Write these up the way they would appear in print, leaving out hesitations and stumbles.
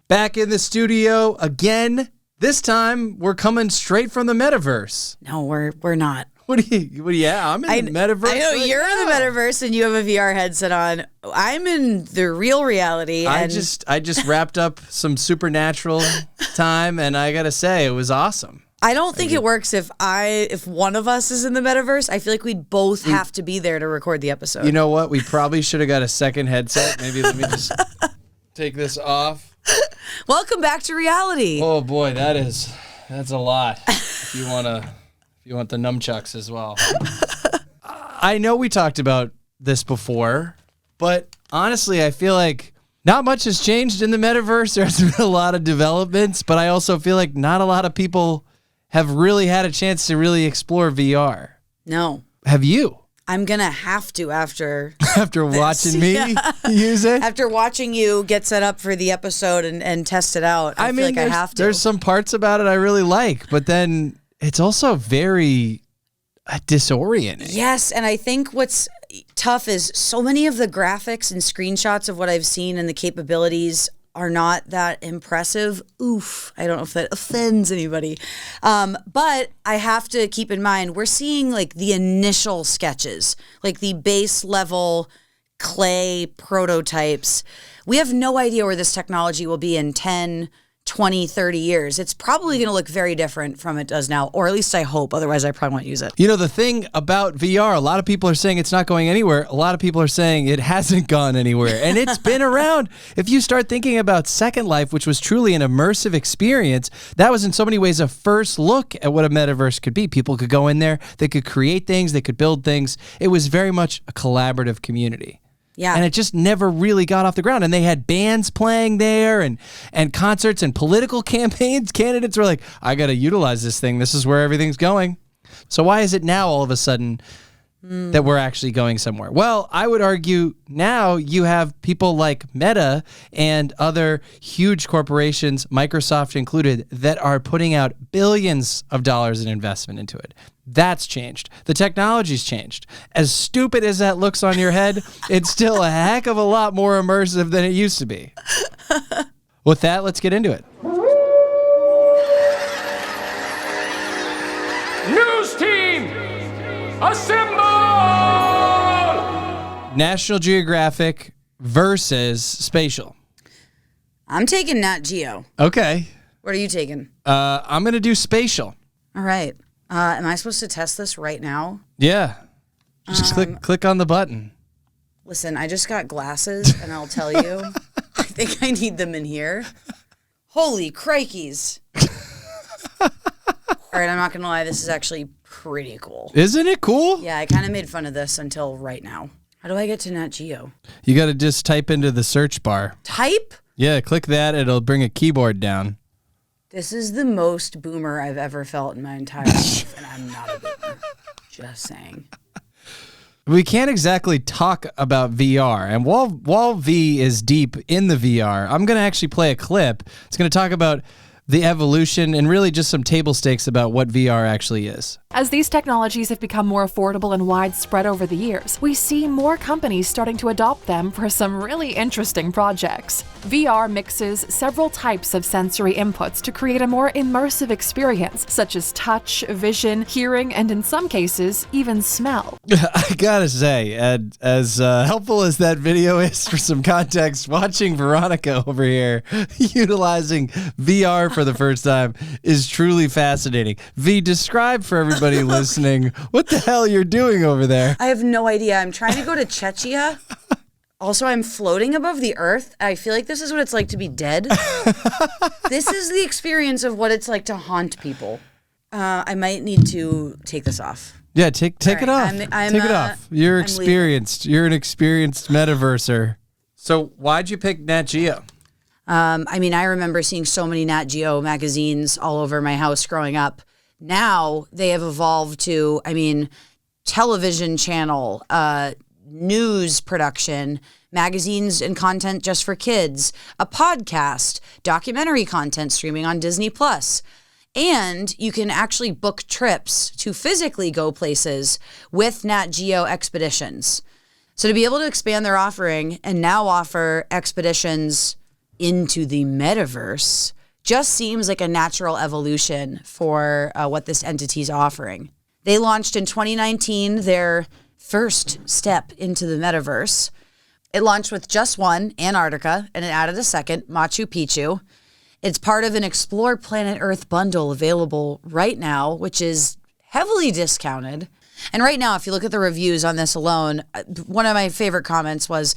back in the studio again. This time, we're coming straight from the Metaverse. No, we're not. I'm in the Metaverse. I know you're in the Metaverse and you have a VR headset on. I'm in the real reality. I just wrapped up some Supernatural time, and I gotta say, it was awesome. I don't think it works if one of us is in the Metaverse. I feel like we'd both have to be there to record the episode. You know what? We probably should have got a second headset. Maybe let me just take this off. Welcome back to reality. Oh boy, that's a lot. If you want the nunchucks as well. I know we talked about this before, but honestly, I feel like not much has changed in the Metaverse. There's been a lot of developments, but I also feel like not a lot of people have really had a chance to really explore VR. No. Have you? I'm going to have to after watching me use it. After watching you get set up for the episode and test it out. I feel like I have to. There's some parts about it I really like, but then it's also very disorienting. Yes, and I think what's tough is so many of the graphics and screenshots of what I've seen and the capabilities are not that impressive. Oof, I don't know if that offends anybody. But I have to keep in mind, we're seeing like the initial sketches, like the base level clay prototypes. We have no idea where this technology will be in 10, 20, 30 years. It's probably going to look very different from it does now, or at least I hope. Otherwise, I probably won't use it. You know, the thing about VR, a lot of people are saying it's not going anywhere. A lot of people are saying it hasn't gone anywhere, and it's been around. If you start thinking about Second Life, which was truly an immersive experience, that was in so many ways a first look at what a metaverse could be. People could go in there, they could create things, they could build things. It was very much a collaborative community. Yeah. And it just never really got off the ground. And they had bands playing there and concerts and political campaigns. Candidates were like, I got to utilize this thing. This is where everything's going. So why is it now all of a sudden that we're actually going somewhere? Well, I would argue now you have people like Meta and other huge corporations, Microsoft included, that are putting out billions of dollars in investment into it. That's changed. The technology's changed. As stupid as that looks on your head, it's still a heck of a lot more immersive than it used to be. With that, let's get into it. News team, assemble! National Geographic versus Spatial. I'm taking Nat Geo. Okay. What are you taking? I'm going to do Spatial. All right. Am I supposed to test this right now? Yeah. Just click on the button. Listen, I just got glasses, and I'll tell you, I think I need them in here. Holy crikeys. All right, I'm not going to lie. This is actually pretty cool. Isn't it cool? Yeah, I kind of made fun of this until right now. How do I get to Nat Geo? You got to just type into the search bar. Type? Yeah, click that. It'll bring a keyboard down. This is the most boomer I've ever felt in my entire life, and I'm not a boomer. Just saying. We can't exactly talk about VR, and while V is deep in the VR, I'm going to actually play a clip. It's going to talk about the evolution and really just some table stakes about what VR actually is. As these technologies have become more affordable and widespread over the years, we see more companies starting to adopt them for some really interesting projects. VR mixes several types of sensory inputs to create a more immersive experience, such as touch, vision, hearing, and in some cases, even smell. I gotta say, as helpful as that video is for some context, watching Veronica over here utilizing VR for the first time is truly fascinating. V, describe for everybody listening what the hell you're doing over there. I have no idea. I'm trying to go to Czechia. Also, I'm floating above the earth. I feel like this is what it's like to be dead. This is the experience of what it's like to haunt people. I might need to take this off. Yeah, take it off. Take it off. You're experienced. You're an experienced metaverser. So why'd you pick Nat Geo? I remember seeing so many Nat Geo magazines all over my house growing up. Now they have evolved to, television channel, news production, magazines and content just for kids, a podcast, documentary content streaming on Disney+. And you can actually book trips to physically go places with Nat Geo expeditions. So to be able to expand their offering and now offer expeditions into the metaverse just seems like a natural evolution for what this entity is offering. They launched in 2019 their first step into the metaverse. It launched with just one, Antarctica, and it added a second, Machu Picchu. It's part of an Explore Planet Earth bundle available right now, which is heavily discounted. And right now, if you look at the reviews on this alone, one of my favorite comments was,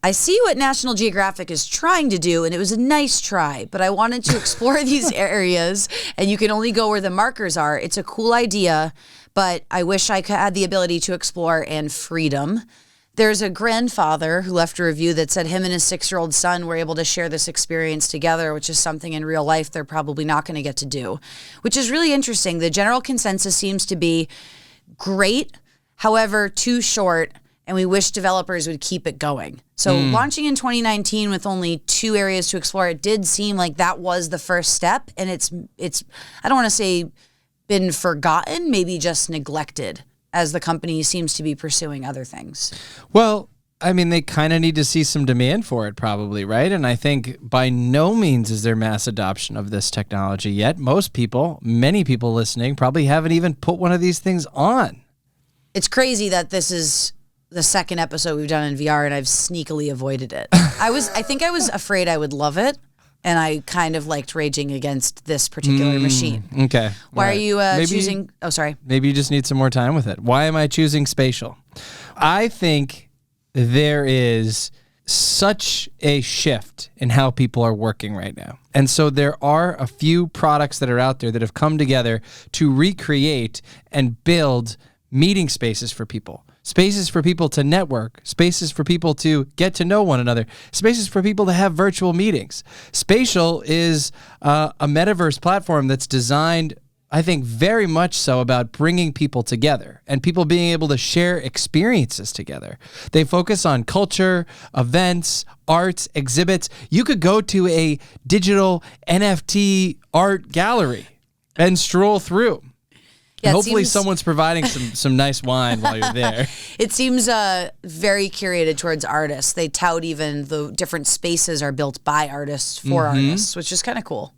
I see what National Geographic is trying to do, and it was a nice try, but I wanted to explore these areas, and you can only go where the markers are. It's a cool idea, but I wish I had the ability to explore and freedom. There's a grandfather who left a review that said him and his 6-year-old son were able to share this experience together, which is something in real life they're probably not going to get to do, which is really interesting. The general consensus seems to be great, however, too short, and we wish developers would keep it going. So launching in 2019 with only 2 areas to explore, it did seem like that was the first step, and it's I don't want to say been forgotten, maybe just neglected, as the company seems to be pursuing other things. Well, I mean, they kind of need to see some demand for it probably, right? And I think by no means is there mass adoption of this technology yet. Most people, many people listening, probably haven't even put one of these things on. It's crazy that this is the second episode we've done in VR and I've sneakily avoided it. I think I was afraid I would love it, and I kind of liked raging against this particular machine. Okay. Why right. are you maybe, choosing... Oh, sorry. Maybe you just need some more time with it. Why am I choosing spatial? I think there is such a shift in how people are working right now. And so there are a few products that are out there that have come together to recreate and build meeting spaces for people. Spaces for people to network, spaces for people to get to know one another, spaces for people to have virtual meetings. Spatial is a metaverse platform that's designed, I think, very much so about bringing people together and people being able to share experiences together. They focus on culture, events, arts, exhibits. You could go to a digital NFT art gallery and stroll through. Yeah, hopefully someone's providing some nice wine while you're there. It seems very curated towards artists. They tout even the different spaces are built by artists for artists, which is kind of cool.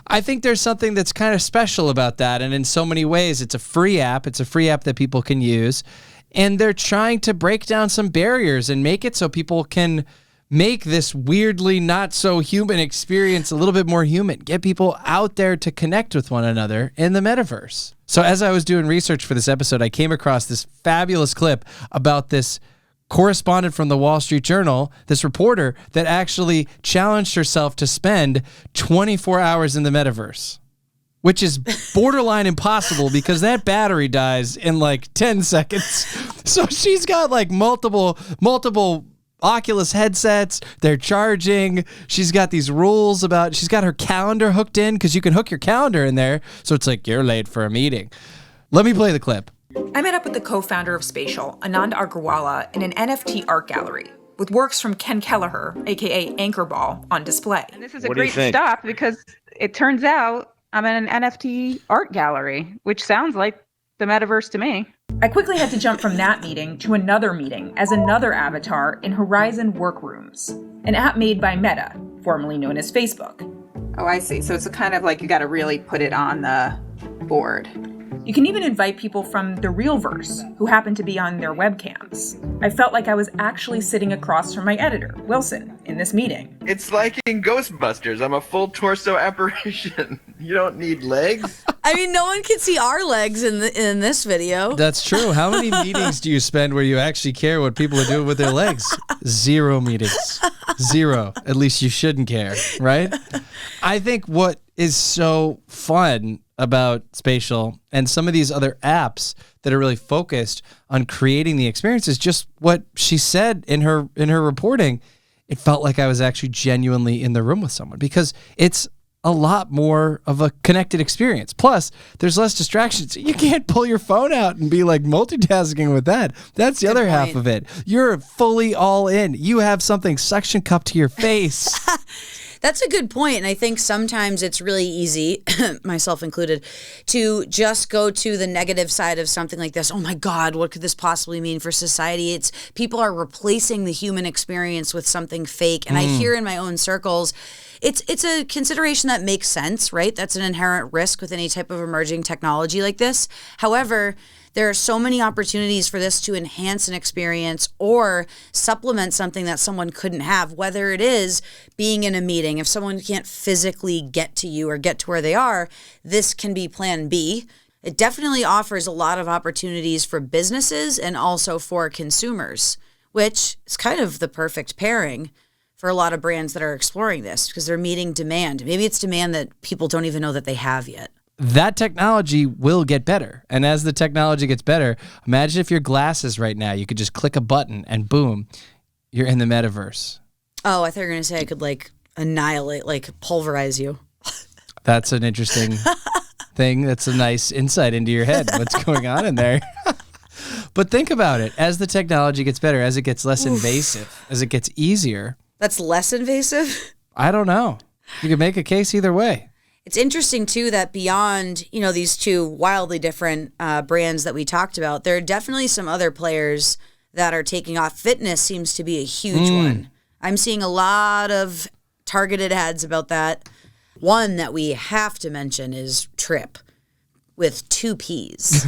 I think there's something that's kind of special about that. And in so many ways, it's a free app. It's a free app that people can use. And they're trying to break down some barriers and make it so people can make this weirdly not so human experience a little bit more human. Get people out there to connect with one another in the metaverse. So as I was doing research for this episode, I came across this fabulous clip about this correspondent from the Wall Street Journal, this reporter that actually challenged herself to spend 24 hours in the metaverse, which is borderline impossible because that battery dies in like 10 seconds. So she's got like multiple Oculus headsets, they're charging. She's got these rules about, she's got her calendar hooked in because you can hook your calendar in there. So it's like, you're late for a meeting. Let me play the clip. I met up with the co-founder of Spatial, Anand Agarwala, in an NFT art gallery with works from Ken Kelleher, aka Anchorball, on display. And this is a great stop because it turns out I'm in an NFT art gallery, which sounds like the metaverse to me. I quickly had to jump from that meeting to another meeting as another avatar in Horizon Workrooms, an app made by Meta, formerly known as Facebook. Oh, I see. So it's kind of like you got to really put it on the board. You can even invite people from the Realverse who happen to be on their webcams. I felt like I was actually sitting across from my editor, Wilson, in this meeting. It's like in Ghostbusters. I'm a full torso apparition. You don't need legs. I mean, no one can see our legs in this video. That's true. How many meetings do you spend where you actually care what people are doing with their legs? 0 meetings. 0. At least you shouldn't care, right? I think what is so fun about Spatial and some of these other apps that are really focused on creating the experience is just what she said in her reporting. It felt like I was actually genuinely in the room with someone because it's a lot more of a connected experience. Plus, there's less distractions. You can't pull your phone out and be like multitasking with that. That's the other half of it. You're fully all in. You have something suction cupped to your face. That's a good point. And I think sometimes it's really easy, myself included, to just go to the negative side of something like this. Oh my God, what could this possibly mean for society? It's people are replacing the human experience with something fake. And I hear in my own circles, it's a consideration that makes sense, right? That's an inherent risk with any type of emerging technology like this. However, there are so many opportunities for this to enhance an experience or supplement something that someone couldn't have, whether it is being in a meeting. If someone can't physically get to you or get to where they are, this can be plan B. It definitely offers a lot of opportunities for businesses and also for consumers, which is kind of the perfect pairing for a lot of brands that are exploring this because they're meeting demand. Maybe it's demand that people don't even know that they have yet. That technology will get better. And as the technology gets better, imagine if your glasses right now, you could just click a button and boom, you're in the metaverse. Oh, I thought you were going to say I could like annihilate, like pulverize you. That's an interesting thing. That's a nice insight into your head, what's going on in there. But think about it. As the technology gets better, as it gets less invasive, as it gets easier. That's less invasive? I don't know. You could make a case either way. It's interesting, too, that beyond, these two wildly different brands that we talked about, there are definitely some other players that are taking off. Fitness seems to be a huge one. I'm seeing a lot of targeted ads about that. One that we have to mention is Trip with 2 Ps.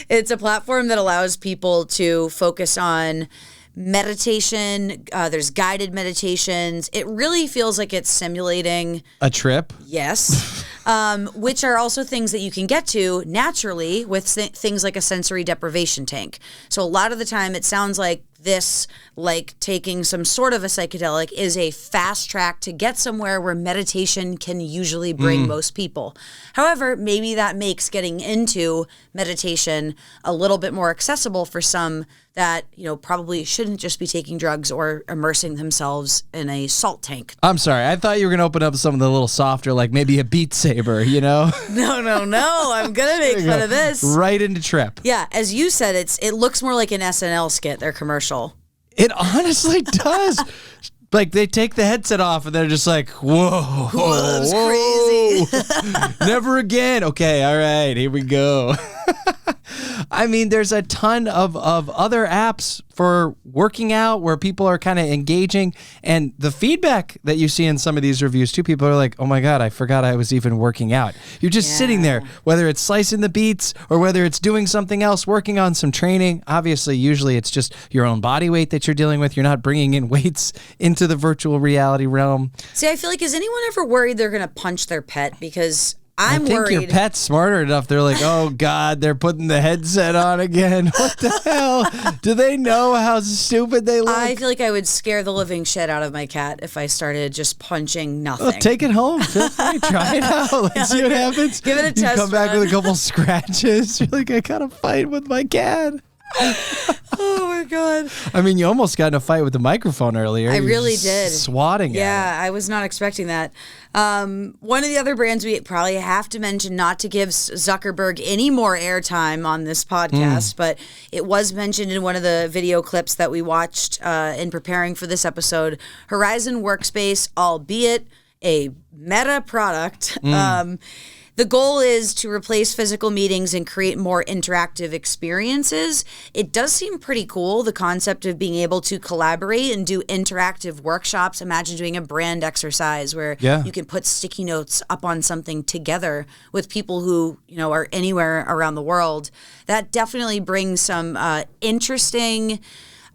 It's a platform that allows people to focus on meditation. There's guided meditations. It really feels like it's simulating a trip. Yes. Which are also things that you can get to naturally with things like a sensory deprivation tank. So a lot of the time it sounds like this, like taking some sort of a psychedelic, is a fast track to get somewhere where meditation can usually bring most people. However, maybe that makes getting into meditation a little bit more accessible for some that, probably shouldn't just be taking drugs or immersing themselves in a salt tank. I'm sorry. I thought you were going to open up something a little softer, like maybe a Beat Saber, No. I'm going to make fun of this. Right into Trip. Yeah. As you said, it looks more like an SNL skit, their commercial. It honestly does. Like, they take the headset off and they're just like, whoa. That's crazy. Never again. Okay, all right, here we go. I mean, there's a ton of other apps for working out where people are kind of engaging. And the feedback that you see in some of these reviews, too, people are like, oh my God, I forgot I was even working out. You're just sitting there, whether it's slicing the beets or whether it's doing something else, working on some training. Obviously, usually it's just your own body weight that you're dealing with. You're not bringing in weights into the virtual reality realm. See, I feel like, is anyone ever worried they're going to punch their pet? Because I think worried. Your pet's smarter enough. They're like, oh God, they're putting the headset on again. What the hell? Do they know how stupid they look? I feel like I would scare the living shit out of my cat if I started just punching nothing. Well, take it home. Feel free. Try it out. Let's see what happens. Give it a test. You come back with a couple scratches. You're like, I got a fight with my cat. Oh my God. I mean, you almost got in a fight with the microphone earlier. I really did. Swatting at it. Yeah, I was not expecting that. One of the other brands we probably have to mention, not to give Zuckerberg any more airtime on this podcast, but it was mentioned in one of the video clips that we watched in preparing for this episode, Horizon Workspace, albeit a Meta product. The goal is to replace physical meetings and create more interactive experiences. It does seem pretty cool, the concept of being able to collaborate and do interactive workshops. Imagine doing a brand exercise where you can put sticky notes up on something together with people who, are anywhere around the world. That definitely brings some interesting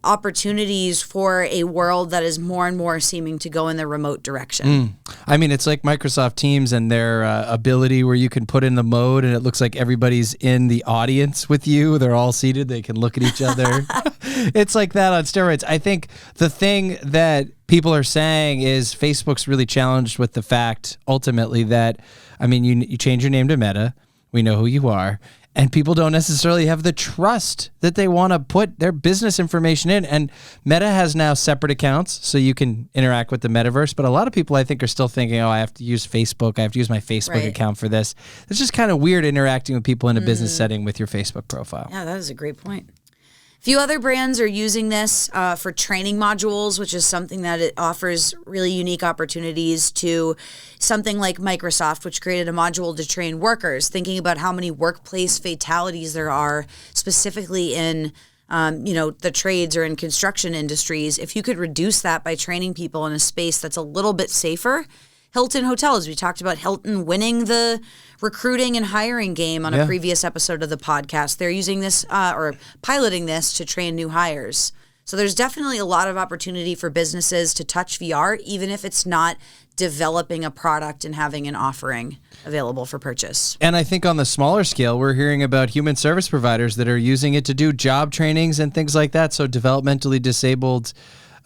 opportunities for a world that is more and more seeming to go in the remote direction. I mean, it's like Microsoft Teams and their ability where you can put in the mode and it looks like everybody's in the audience with you. They're all seated. They can look at each other. It's like that on steroids. I think the thing that people are saying is Facebook's really challenged with the fact, ultimately, that, I mean, you change your name to Meta. We know who you are. And people don't necessarily have the trust that they want to put their business information in. And Meta has now separate accounts, so you can interact with the metaverse. But a lot of people, I think, are still thinking, oh, I have to use Facebook. I have to use my Facebook account for this. It's just kind of weird interacting with people in a business setting with your Facebook profile. Yeah, that is a great point. A few other brands are using this for training modules, which is something that it offers really unique opportunities to something like Microsoft, which created a module to train workers, thinking about how many workplace fatalities there are specifically in the trades or in construction industries. If you could reduce that by training people in a space that's a little bit safer. Hilton Hotels, we talked about Hilton winning the recruiting and hiring game on a previous episode of the podcast. They're using this or piloting this to train new hires. So there's definitely a lot of opportunity for businesses to touch VR, even if it's not developing a product and having an offering available for purchase. And I think on the smaller scale, we're hearing about human service providers that are using it to do job trainings and things like that. So developmentally disabled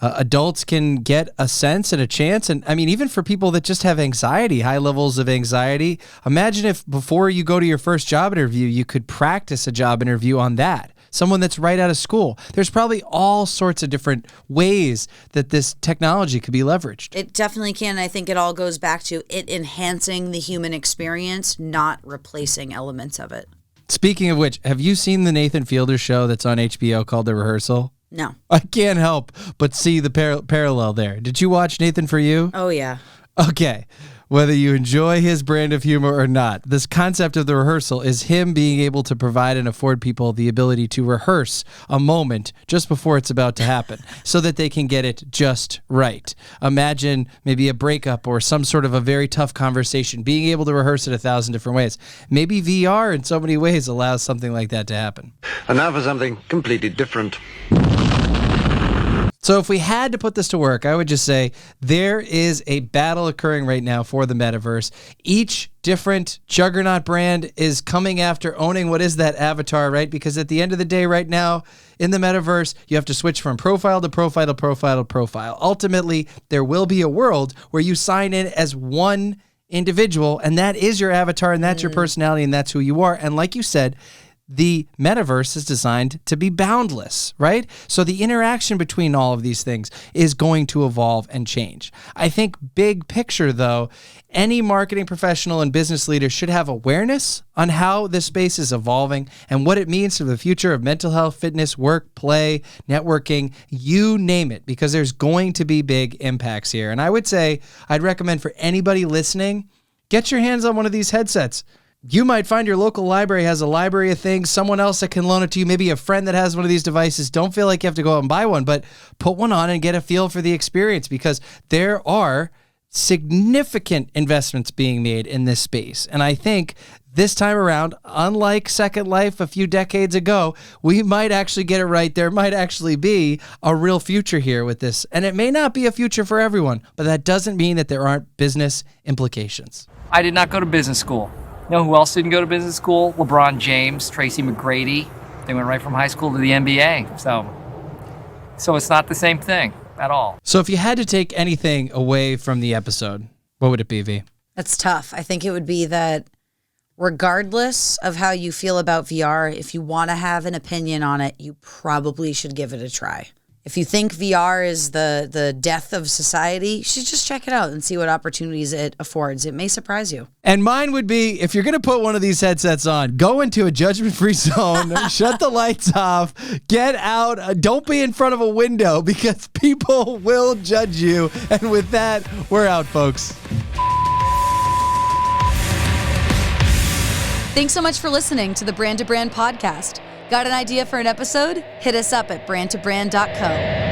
adults can get a sense and a chance. And I mean, even for people that just have anxiety, high levels of anxiety, imagine if before you go to your first job interview, you could practice a job interview on that. Someone that's right out of school. There's probably all sorts of different ways that this technology could be leveraged. It definitely can. I think it all goes back to it enhancing the human experience, not replacing elements of it. Speaking of which, have you seen the Nathan Fielder show that's on HBO called The Rehearsal? No. I can't help but see the parallel there. Did you watch Nathan For You? Oh, yeah. Okay. Whether you enjoy his brand of humor or not, this concept of The Rehearsal is him being able to provide and afford people the ability to rehearse a moment just before it's about to happen so that they can get it just right. Imagine maybe a breakup or some sort of a very tough conversation, being able to rehearse it 1,000 different ways. Maybe VR in so many ways allows something like that to happen. And now for something completely different. So if we had to put this to work, I would just say there is a battle occurring right now for the metaverse. Each different juggernaut brand is coming after owning what is that avatar, right? Because at the end of the day right now in the metaverse, you have to switch from profile to profile to profile to profile. Ultimately, there will be a world where you sign in as one individual and that is your avatar and that's your personality and that's who you are. And like you said, the metaverse is designed to be boundless, right? So the interaction between all of these things is going to evolve and change. I think big picture, though, any marketing professional and business leader should have awareness on how this space is evolving and what it means for the future of mental health, fitness, work, play, networking, you name it, because there's going to be big impacts here. And I would say I'd recommend for anybody listening, get your hands on one of these headsets. You might find your local library has a library of things, someone else that can loan it to you, maybe a friend that has one of these devices. Don't feel like you have to go out and buy one, but put one on and get a feel for the experience because there are significant investments being made in this space. And I think this time around, unlike Second Life a few decades ago, we might actually get it right. There might actually be a real future here with this. And it may not be a future for everyone, but that doesn't mean that there aren't business implications. I did not go to business school. You know who else didn't go to business school? LeBron James, Tracy McGrady. They went right from high school to the NBA. So it's not the same thing at all. So if you had to take anything away from the episode, what would it be, V? That's tough. I think it would be that regardless of how you feel about VR, if you want to have an opinion on it, you probably should give it a try. If you think VR is the death of society, you should just check it out and see what opportunities it affords. It may surprise you. And mine would be, if you're going to put one of these headsets on, go into a judgment-free zone, shut the lights off, get out, don't be in front of a window because people will judge you. And with that, we're out, folks. Thanks so much for listening to the Brand to Brand podcast. Got an idea for an episode? Hit us up at brandtobrand.co.